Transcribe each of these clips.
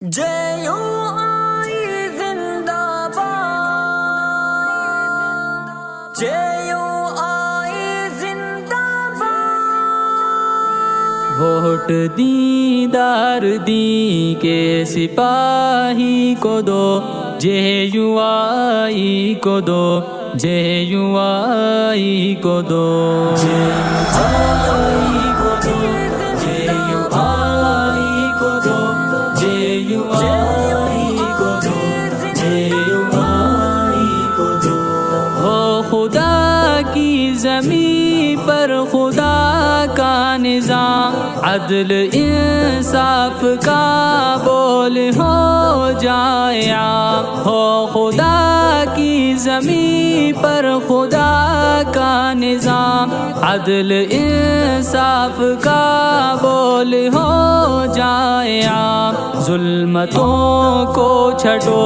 JUI زندہ باد، JUI زندہ باد۔ ووٹ دیدار دی کے سپاہی کو دو، JUI کو دو، JUI کو دو، JUI کو دو، JUI کو دو، JUI کو دو، JUI کو دو۔ ہو خدا کی زمین پر خدا کا نظام، عدل انصاف کا بول ہو جائے عام۔ ہو خدا کی زمین پر خدا کا نظام، عدل انصاف کا بول ہو جائے عام۔ ظلمتوں کو چھٹو،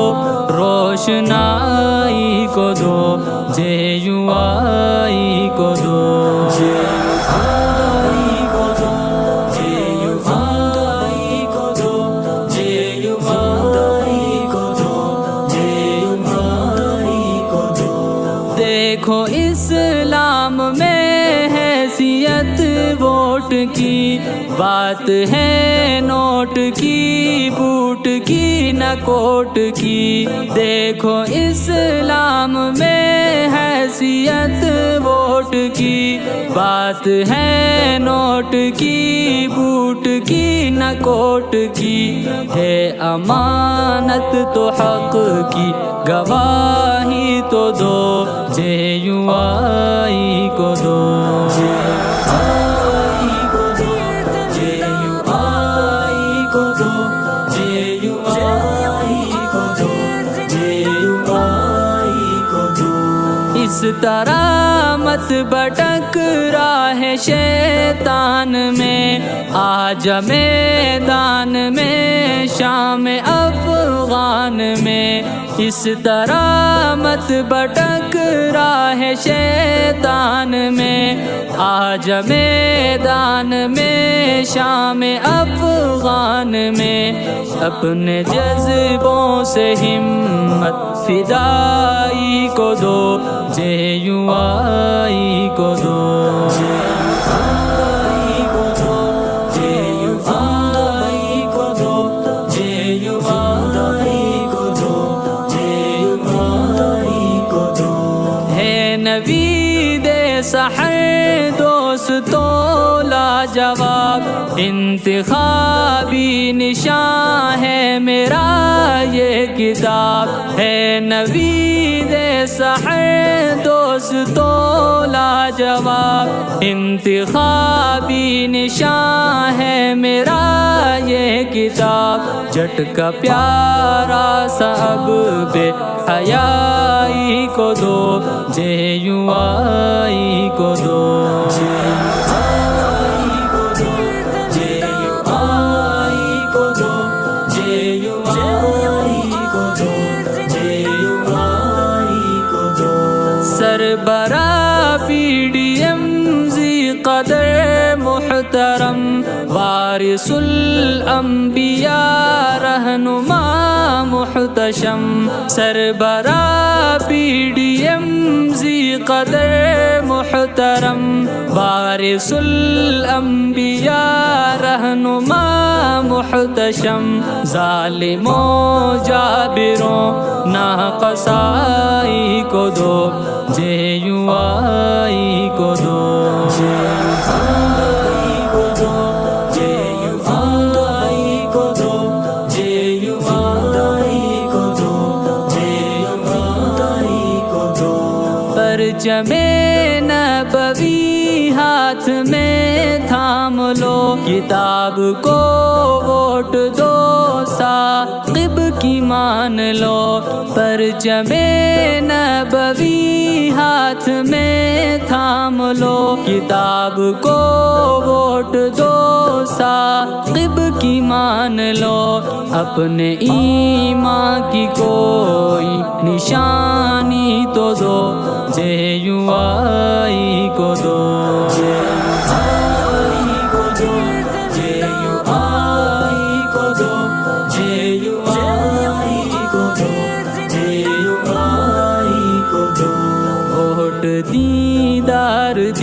روشنائی کو دو، JUI کو دو، JUI کو دو، JUI کو دو، JUI کو دو، JUI کو دو۔ دیکھو اسلام میں حیثیت ووٹ کی، بات ہے نوٹ کی، بوٹ کی نہ کوٹ کی۔ دیکھو اسلام میں حیثیت ووٹ کی، بات ہے نوٹ کی، بوٹ کی نہ کوٹ کی۔ ہے امانت تو حق کی گواہی تو دو، JUI کو دو، JUI کو دو، JUI کو دو، JUI کو دو، JUI کو دو۔ اس طرح مت بھٹک راہ شیطان میں، آج میدان میں شام افغان میں۔ اس طرح مت بھٹک راہ شیطان میں، آج میدان میں شام افغان میں۔ اپنے جذبوں سے ہمت فدائی کو دو، JUI کو دو، JUI کو دو، JUI کو دو، JUI کو دو، JUI کو دو۔ ہے نوید سحر دوستو لاجواب، انتخابی نشان ہے میرا یہ کتاب۔ ہے نوید سحر دوستو لاجواب، انتخابی نشان ہے میرا یہ کتاب۔ جٹ کا پیارا سب بے حیائی کو دو، JUI کو دو، JUI کو دو، JUI کو دو، JUI کو دو، JUI کو دو۔ سربراہ PDM ذی قدر محترم، وارث الانبیاء رہنما محتشم۔ سربراہ PDM ذی قدر محترم، وارث الانبیاء رہنما محتشم۔ ظالموں جابروں ناقصائی کو دو، JUI کو دو، JUI کو دو، JUI کو دو، JUI کو دو، JUI کو دو۔ پرچم نبوی ہاتھ میں تھام لو، کتاب کو ووٹ دو، ثاقب کی مان لو۔ پرچم نبوی ہاتھ میں تھام لو، کتاب کو ووٹ دو، ثاقب کی مان لو۔ اپنے ایمان کی کوئی نشانی تو دو، JUI کو دو، JUI کو دو، JUI کو دو،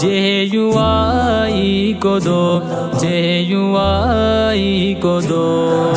JUI کو دو، JUI کو دو۔